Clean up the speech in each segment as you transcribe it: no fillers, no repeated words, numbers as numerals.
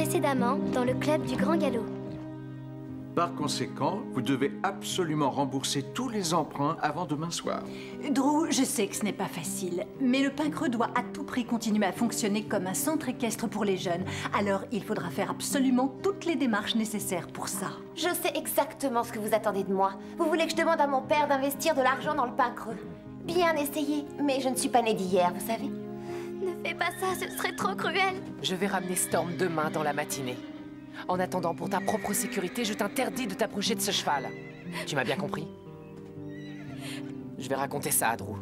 précédemment dans le club du Grand Galop. Par conséquent, vous devez absolument rembourser tous les emprunts avant demain soir. Drew, je sais que ce n'est pas facile, mais le Pin Creux doit à tout prix continuer à fonctionner comme un centre équestre pour les jeunes. Alors, il faudra faire absolument toutes les démarches nécessaires pour ça. Je sais exactement ce que vous attendez de moi. Vous voulez que je demande à mon père d'investir de l'argent dans le Pin Creux. Bien essayé, mais je ne suis pas née d'hier, vous savez. Ne fais pas ça, ce serait trop cruel. Je vais ramener Storm demain dans la matinée. En attendant, pour ta propre sécurité, je t'interdis de t'approcher de ce cheval. Tu m'as bien compris? Je vais raconter ça à Drew.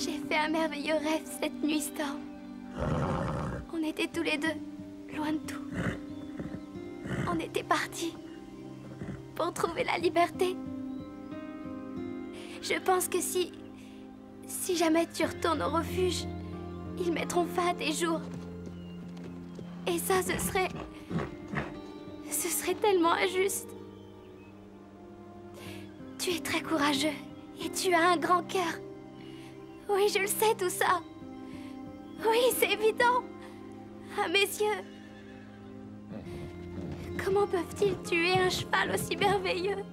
J'ai fait un merveilleux rêve cette nuit, Storm. On était tous les deux, loin de tout. On était partis pour trouver la liberté. Je pense que si jamais tu retournes au refuge, ils mettront fin à tes jours. Et ça, ce serait tellement injuste. Tu es très courageux et tu as un grand cœur. Oui, je le sais, tout ça. Oui, c'est évident. À mes yeux. Comment peuvent-ils tuer un cheval aussi merveilleux?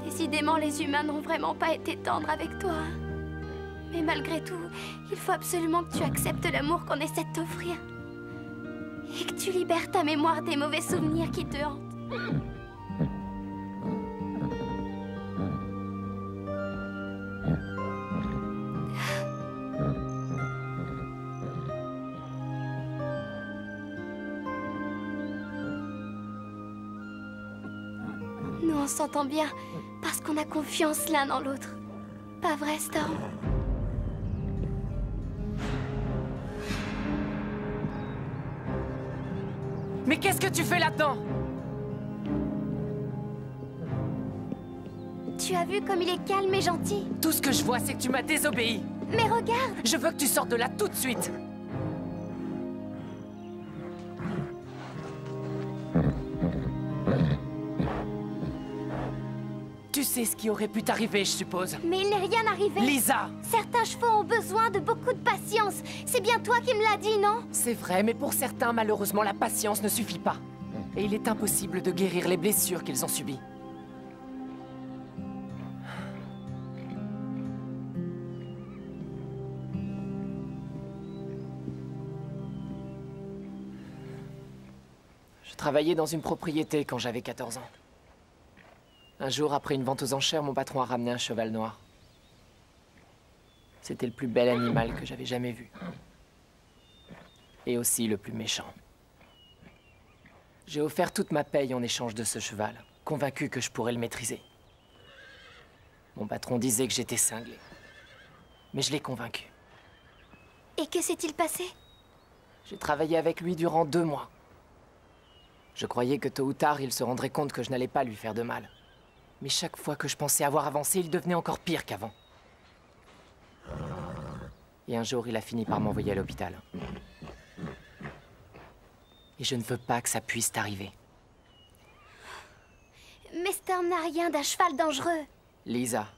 Décidément, les humains n'ont vraiment pas été tendres avec toi. Mais malgré tout, il faut absolument que tu acceptes l'amour qu'on essaie de t'offrir. Et que tu libères ta mémoire des mauvais souvenirs qui te hantent. Nous, on s'entend bien parce qu'on a confiance l'un dans l'autre. Pas vrai, Storm? Mais qu'est-ce que tu fais là-dedans? Tu as vu comme il est calme et gentil? Tout ce que je vois, c'est que tu m'as désobéi. Mais regarde! Je veux que tu sortes de là tout de suite. Tu sais ce qui aurait pu t'arriver, je suppose. Mais il n'est rien arrivé. Lisa! Certains chevaux ont besoin de beaucoup de patience. C'est bien toi qui me l'as dit, non? C'est vrai, mais pour certains, malheureusement, la patience ne suffit pas. Et il est impossible de guérir les blessures qu'ils ont subies. Je travaillais dans une propriété quand j'avais 14 ans. Un jour, après une vente aux enchères, mon patron a ramené un cheval noir. C'était le plus bel animal que j'avais jamais vu. Et aussi le plus méchant. J'ai offert toute ma paye en échange de ce cheval, convaincu que je pourrais le maîtriser. Mon patron disait que j'étais cinglé. Mais je l'ai convaincu. Et que s'est-il passé? J'ai travaillé avec lui durant 2 mois. Je croyais que tôt ou tard, il se rendrait compte que je n'allais pas lui faire de mal. Mais chaque fois que je pensais avoir avancé, il devenait encore pire qu'avant. Et un jour, il a fini par m'envoyer à l'hôpital. Et je ne veux pas que ça puisse t'arriver. Mais Storm n'a rien d'un cheval dangereux. Lisa,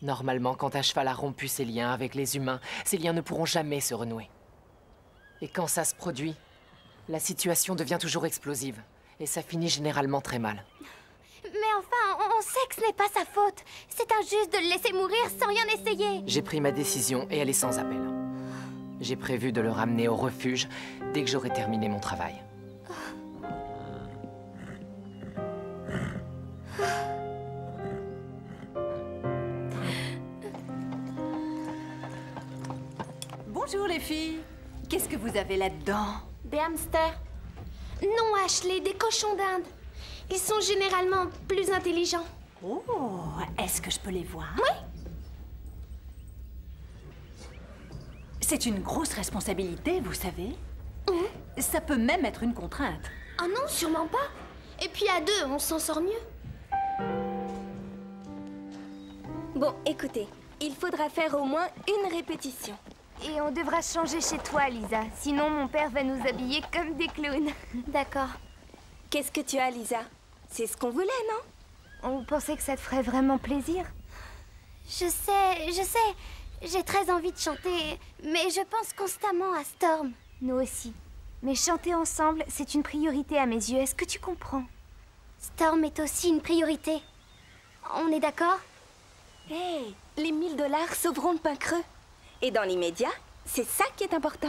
normalement, quand un cheval a rompu ses liens avec les humains, ces liens ne pourront jamais se renouer. Et quand ça se produit, la situation devient toujours explosive. Et ça finit généralement très mal. Mais enfin, on sait que ce n'est pas sa faute. C'est injuste de le laisser mourir sans rien essayer. J'ai pris ma décision et elle est sans appel. J'ai prévu de le ramener au refuge dès que j'aurai terminé mon travail. Bonjour les filles. Qu'est-ce que vous avez là-dedans? Des hamsters. Non, Ashley, des cochons d'Inde. Ils sont généralement plus intelligents. Oh, est-ce que je peux les voir? Oui. C'est une grosse responsabilité, vous savez. Ça peut même être une contrainte. Oh non, sûrement pas. Et puis à deux, on s'en sort mieux. Bon, écoutez, il faudra faire au moins une répétition. Et on devra changer chez toi, Lisa. Sinon, mon père va nous habiller comme des clowns. D'accord. Qu'est-ce que tu as, Lisa? C'est ce qu'on voulait, non? On pensait que ça te ferait vraiment plaisir. Je sais. J'ai très envie de chanter, mais je pense constamment à Storm. Nous aussi. Mais chanter ensemble, c'est une priorité à mes yeux. Est-ce que tu comprends? Storm est aussi une priorité. On est d'accord? Hé, les 1000 $ sauveront le pain creux. Et dans l'immédiat, c'est ça qui est important.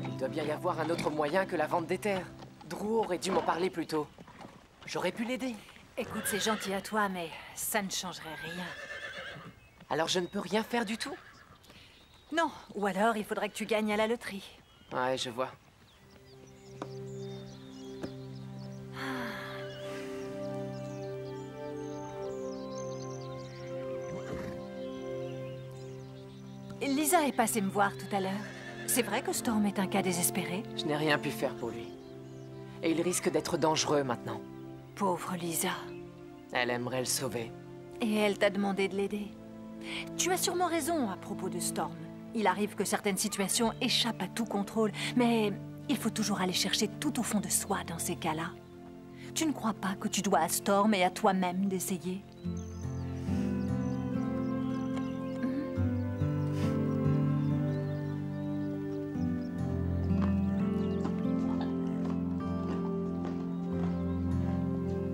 Il doit bien y avoir un autre moyen que la vente des terres. Drew aurait dû m'en parler plus tôt. J'aurais pu l'aider. Écoute, c'est gentil à toi, mais ça ne changerait rien. Alors je ne peux rien faire du tout? Non, ou alors il faudrait que tu gagnes à la loterie. Ouais, je vois. Lisa est passée me voir tout à l'heure. C'est vrai que Storm est un cas désespéré? Je n'ai rien pu faire pour lui. Et il risque d'être dangereux maintenant. Pauvre Lisa. Elle aimerait le sauver. Et elle t'a demandé de l'aider. Tu as sûrement raison à propos de Storm. Il arrive que certaines situations échappent à tout contrôle, mais il faut toujours aller chercher tout au fond de soi dans ces cas-là. Tu ne crois pas que tu dois à Storm et à toi-même d'essayer?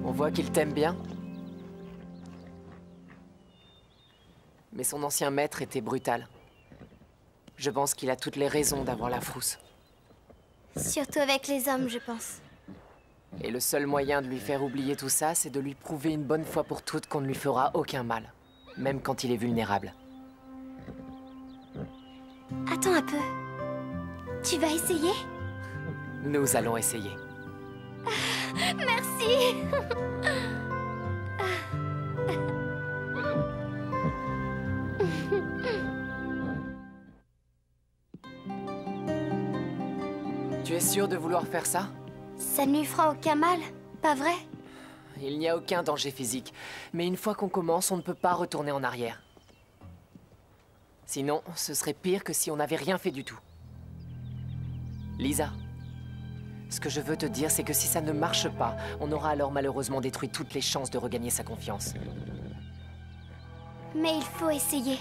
On voit qu'il t'aime bien. Mais son ancien maître était brutal. Je pense qu'il a toutes les raisons d'avoir la frousse. Surtout avec les hommes, je pense. Et le seul moyen de lui faire oublier tout ça, c'est de lui prouver une bonne fois pour toutes qu'on ne lui fera aucun mal. Même quand il est vulnérable. Attends un peu. Tu vas essayer? Nous allons essayer. Merci. Tu es sûr de vouloir faire ça? Ça ne lui fera aucun mal, pas vrai? Il n'y a aucun danger physique. Mais une fois qu'on commence, on ne peut pas retourner en arrière. Sinon, ce serait pire que si on n'avait rien fait du tout. Lisa, ce que je veux te dire, c'est que si ça ne marche pas, on aura alors malheureusement détruit toutes les chances de regagner sa confiance. Mais il faut essayer.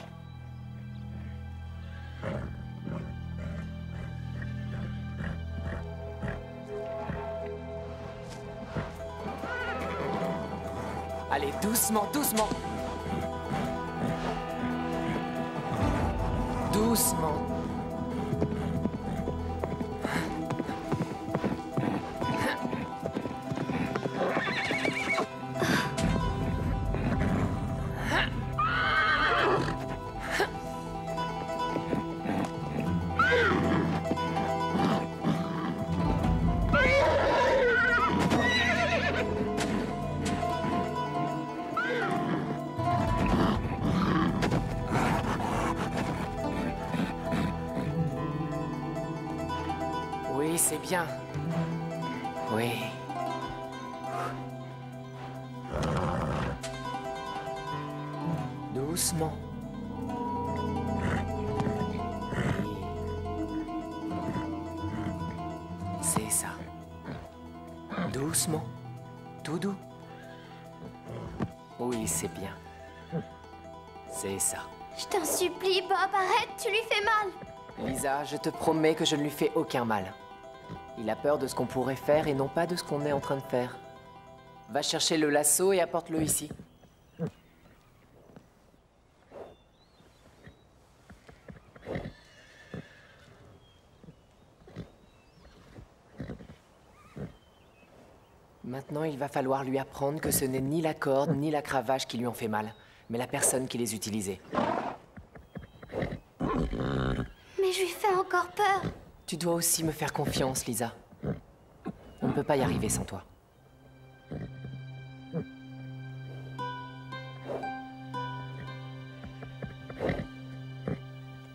Allez, doucement, doucement. Doucement. Oui, c'est bien. Oui. Doucement. C'est ça. Doucement. Tout doux. Oui, c'est bien. C'est ça. Je t'en supplie, Bob, arrête, tu lui fais mal. Lisa, je te promets que je ne lui fais aucun mal. Il a peur de ce qu'on pourrait faire et non pas de ce qu'on est en train de faire. Va chercher le lasso et apporte-le ici. Maintenant, il va falloir lui apprendre que ce n'est ni la corde ni la cravache qui lui ont fait mal, mais la personne qui les utilisait. Mais je lui fais encore peur. Tu dois aussi me faire confiance, Lisa. On ne peut pas y arriver sans toi.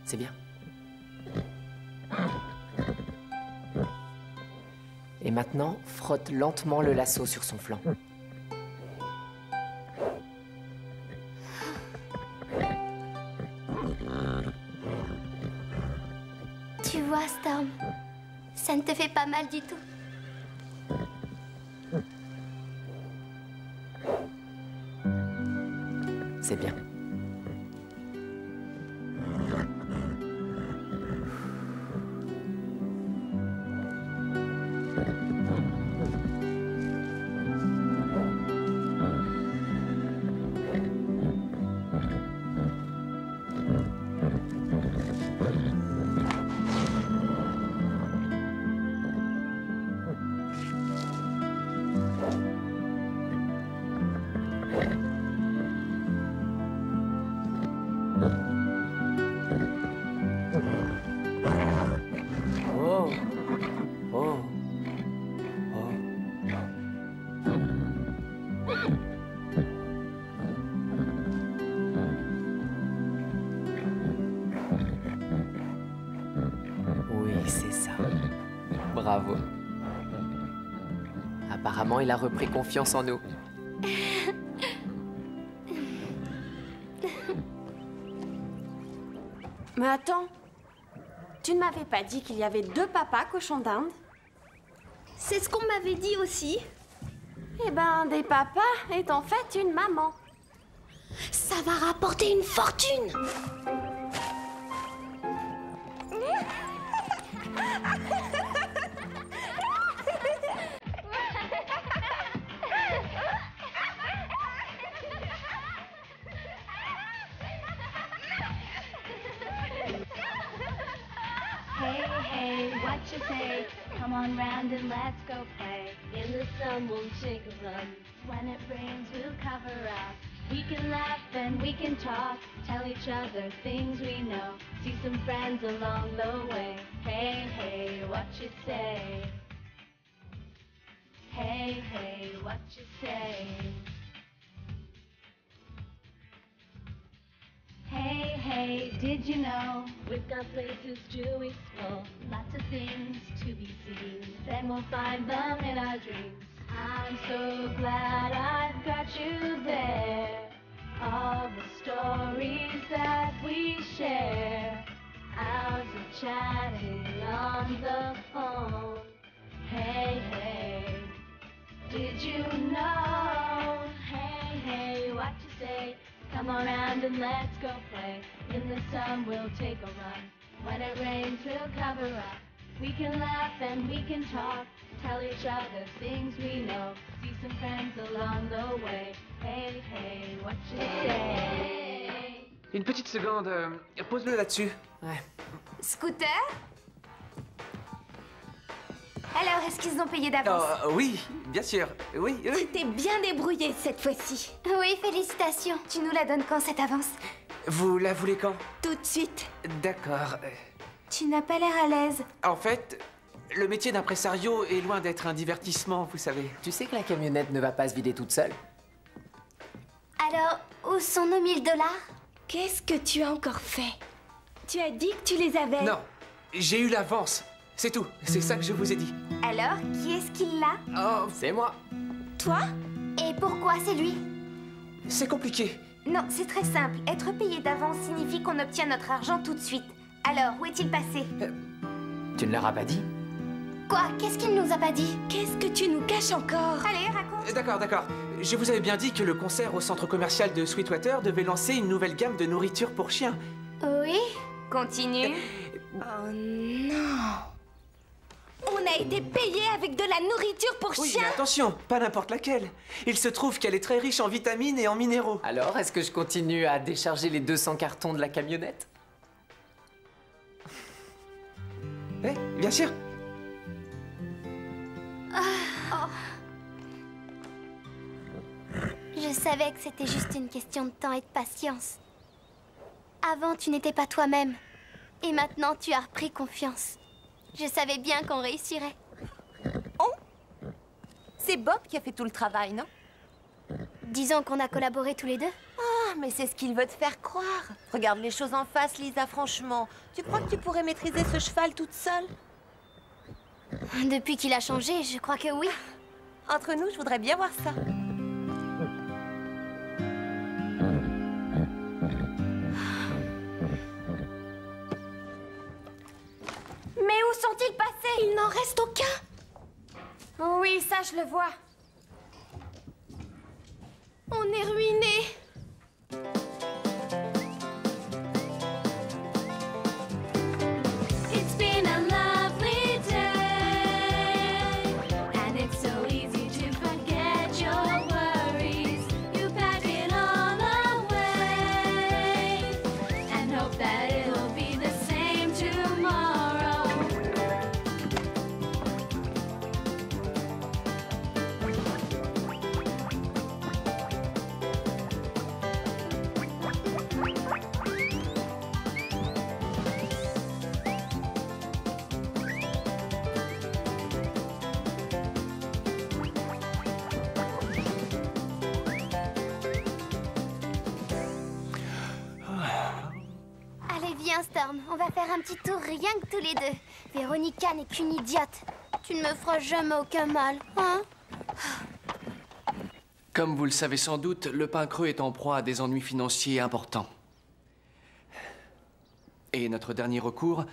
C'est bien. Et maintenant, frotte lentement le lasso sur son flanc. Tu vois, Storm, ça ne te fait pas mal du tout. C'est bien. Oh. Oh. Oh. Oui, c'est ça. Bravo. Apparemment, il a repris confiance en nous. Mais attends, tu ne m'avais pas dit qu'il y avait 2 papas cochons d'Inde? C'est ce qu'on m'avait dit aussi. Eh ben, des papas est en fait une maman. Ça va rapporter une fortune. Hey, hey, what you say? Come on round and let's go play. In the sun we'll take a run. When it rains we'll cover up. We can laugh and we can talk. Tell each other things we know. See some friends along the way. Hey, hey, what you say? Hey, hey, what you say? Hey, hey, did you know we've got places to explore? Lots of things to be seen. Then we'll find them in our dreams. I'm so glad I've got you there. All the stories that we share. Hours of chatting on the phone. Hey, hey, did you know? Hey, hey, what you say? Come on round and let's go play. In the sun we'll take a run. When it rains we'll cover up. We can laugh and we can talk. Tell each other things we know. See some friends along the way. Hey, hey, what you say? Une petite seconde, pose-le là-dessus. Ouais. Scooter? Alors, est-ce qu'ils ont payé d'avance? Oh, oui, bien sûr. Oui, Tu oui. t'es bien débrouillé cette fois-ci. Oui, félicitations. Tu nous la donnes quand, cette avance? Vous la voulez quand? Tout de suite. D'accord. Tu n'as pas l'air à l'aise. En fait, le métier d'impresario est loin d'être un divertissement, vous savez. Tu sais que la camionnette ne va pas se vider toute seule? Alors, où sont nos 1000 $? Qu'est-ce que tu as encore fait? Tu as dit que tu les avais. Non, j'ai eu l'avance. C'est tout. C'est ça que je vous ai dit. Alors, qui est-ce qui l'a? Oh, C'est moi. Toi? Et pourquoi c'est lui? c'est compliqué. Non, c'est très simple. Être payé d'avance signifie qu'on obtient notre argent tout de suite. Alors, où est-il passé? Tu ne leur as pas dit? Quoi? Qu'est-ce qu'il nous a pas dit? Qu'est-ce que tu nous caches encore? Allez, raconte. D'accord, d'accord. Je vous avais bien dit que le concert au centre commercial de Sweetwater devait lancer une nouvelle gamme de nourriture pour chiens. Oui? Continue. Oh non! On a été payé avec de la nourriture pour Oui, chiens! mais attention, pas n'importe laquelle. Il se trouve qu'elle est très riche en vitamines et en minéraux. Alors, est-ce que je continue à décharger les 200 cartons de la camionnette? Oui, bien sûr. savais que c'était juste une question de temps et de patience. Avant, tu n'étais pas toi-même. Et maintenant, tu as repris confiance. Je savais bien qu'on réussirait. Oh! C'est Bob qui a fait tout le travail, non? Disons qu'on a collaboré tous les deux. Ah, mais c'est ce qu'il veut te faire croire. Regarde les choses en face, Lisa, franchement. Tu crois que tu pourrais maîtriser ce cheval toute seule? Depuis qu'il a changé, je crois que oui. Entre nous, je voudrais bien voir ça. Mais où sont-ils passés? Il n'en reste aucun. Oui, ça, je le vois. On est ruinés. It's been a lovely day, and it's so easy to forget your worries. You pack it all away, and hope that it'll be the same tomorrow. Allez, viens, Storm. On va faire un petit tour rien que tous les deux. Véronica n'est qu'une idiote. Tu ne me feras jamais aucun mal, hein? Comme vous le savez sans doute, le pain creux est en proie à des ennuis financiers importants. Et notre dernier recours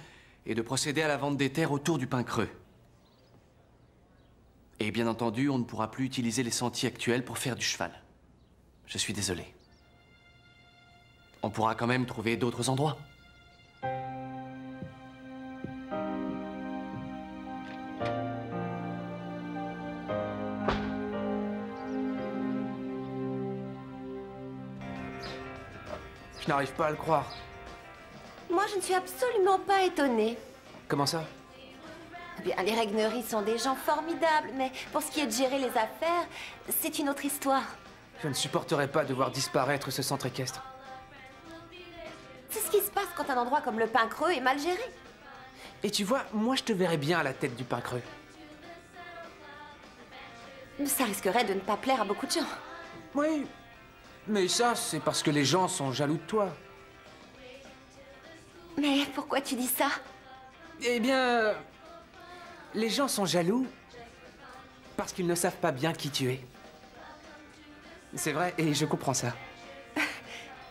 est de procéder à la vente des terres autour du pain creux. Et bien entendu, on ne pourra plus utiliser les sentiers actuels pour faire du cheval. Je suis désolé. On pourra quand même trouver d'autres endroits. Je n'arrive pas à le croire. Moi, je ne suis absolument pas étonnée. Comment ça? Eh bien, les Regnery sont des gens formidables, mais pour ce qui est de gérer les affaires, c'est une autre histoire. Je ne supporterais pas de voir disparaître ce centre équestre. C'est ce qui se passe quand un endroit comme le Pain Creux est mal géré. Et tu vois, moi je te verrais bien à la tête du pain creux. Ça risquerait de ne pas plaire à beaucoup de gens. Oui, mais ça c'est parce que les gens sont jaloux de toi. Mais pourquoi tu dis ça? Eh bien, les gens sont jaloux parce qu'ils ne savent pas bien qui tu es. C'est vrai, et je comprends ça.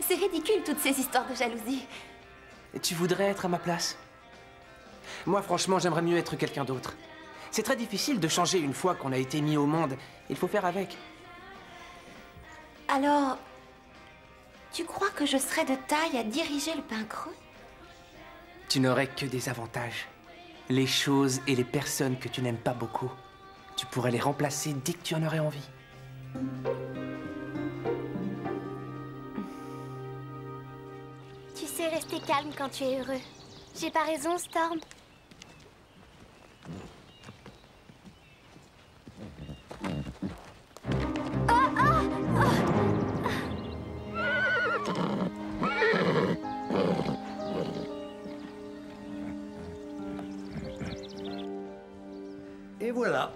C'est ridicule, toutes ces histoires de jalousie. Et tu voudrais être à ma place? Moi, franchement, j'aimerais mieux être quelqu'un d'autre. C'est très difficile de changer une fois qu'on a été mis au monde. Il faut faire avec. Alors, tu crois que je serais de taille à diriger le Pain Creux? Tu n'aurais que des avantages. Les choses et les personnes que tu n'aimes pas beaucoup, tu pourrais les remplacer dès que tu en aurais envie. Tu sais rester calme quand tu es heureux. J'ai pas raison, Storm? Et voilà.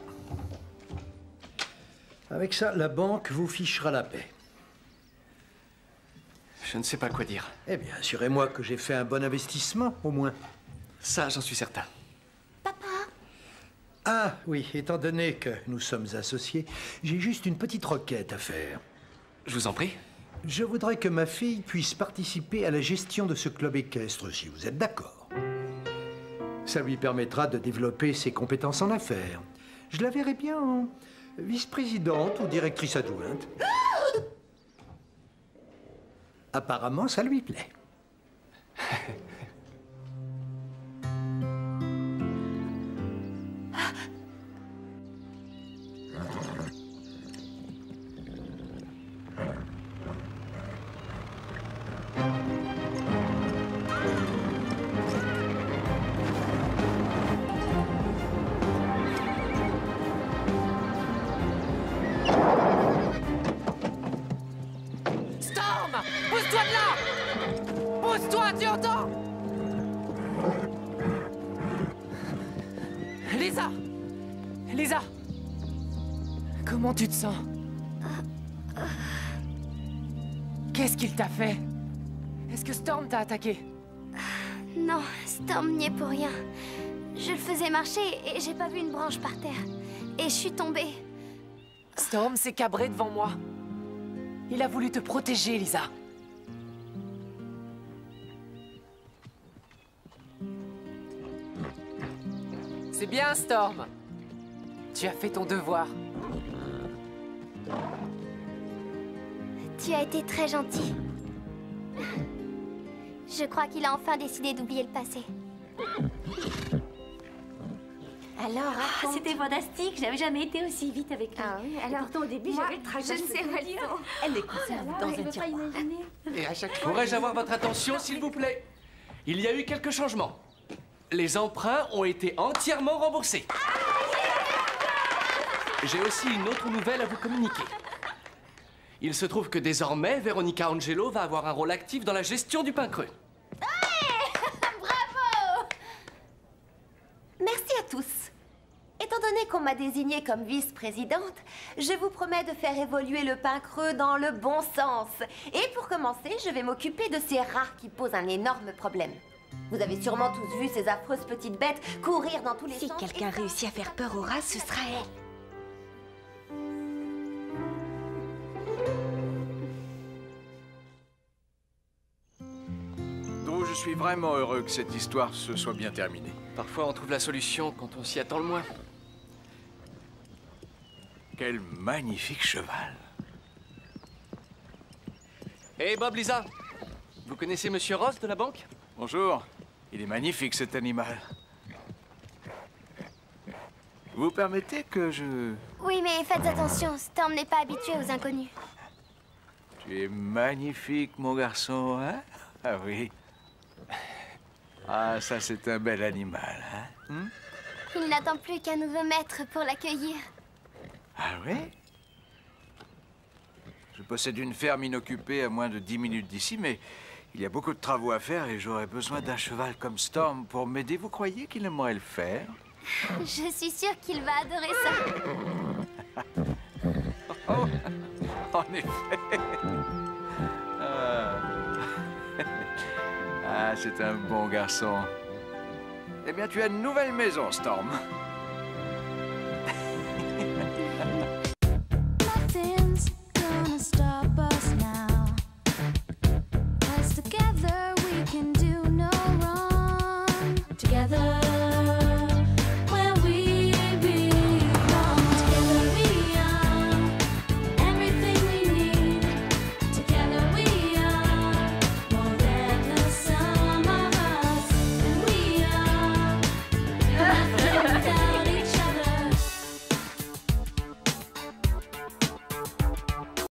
Avec ça, la banque vous fichera la paix. Je ne sais pas quoi dire. Eh bien, assurez-moi que j'ai fait un bon investissement, au moins. Ça, j'en suis certain. Ah, oui, étant donné que nous sommes associés, j'ai juste une petite requête à faire. Je vous en prie. Je voudrais que ma fille puisse participer à la gestion de ce club équestre, si vous êtes d'accord. Ça lui permettra de développer ses compétences en affaires. Je la verrai bien en vice-présidente ou directrice adjointe. Apparemment, ça lui plaît. Lisa! Comment tu te sens? Qu'est-ce qu'il t'a fait? Est-ce que Storm t'a attaqué? Non, Storm n'y est pour rien. Je le faisais marcher et j'ai pas vu une branche par terre. Et je suis tombée. Storm s'est cabré devant moi. Il a voulu te protéger, Lisa. C'est bien, Storm. Tu as fait ton devoir. Tu as été très gentil. Je crois qu'il a enfin décidé d'oublier le passé. Alors, c'était fantastique. J'avais jamais été aussi vite avec lui. Ah oui, alors, pourtant, au début, j'avais le trajet. je ne sais pas lire. Elle les conserve dans un tiroir. Et à chaque fois... Pourrais-je avoir votre attention, s'il vous plaît? Il y a eu quelques changements. Les emprunts ont été entièrement remboursés. J'ai aussi une autre nouvelle à vous communiquer. Il se trouve que désormais, Veronica Angelo va avoir un rôle actif dans la gestion du pain creux. Bravo! Merci à tous. Étant donné qu'on m'a désignée comme vice-présidente, je vous promets de faire évoluer le pain creux dans le bon sens. Et pour commencer, je vais m'occuper de ces rats qui posent un énorme problème. Vous avez sûrement tous vu ces affreuses petites bêtes courir dans tous les sens. Si quelqu'un réussit à faire peur aux rats, ce sera elle. Drew, je suis vraiment heureux que cette histoire se soit bien terminée. Parfois, on trouve la solution quand on s'y attend le moins. Quel magnifique cheval. Hey Bob, Lisa, vous connaissez Monsieur Ross de la banque? Bonjour. Il est magnifique, cet animal. Vous permettez que je... Oui, mais faites attention. Storm n'est pas habitué aux inconnus. Tu es magnifique, mon garçon, hein? Ah oui. Ah, ça, c'est un bel animal, hein? Il n'attend plus qu'un nouveau maître pour l'accueillir. Ah oui? Je possède une ferme inoccupée à moins de 10 minutes d'ici, mais il y a beaucoup de travaux à faire et j'aurais besoin d'un cheval comme Storm pour m'aider. Vous croyez qu'il aimerait le faire? Je suis sûre qu'il va adorer ça. Oh, en effet. Ah, c'est un bon garçon. Eh bien, tu as une nouvelle maison, Storm.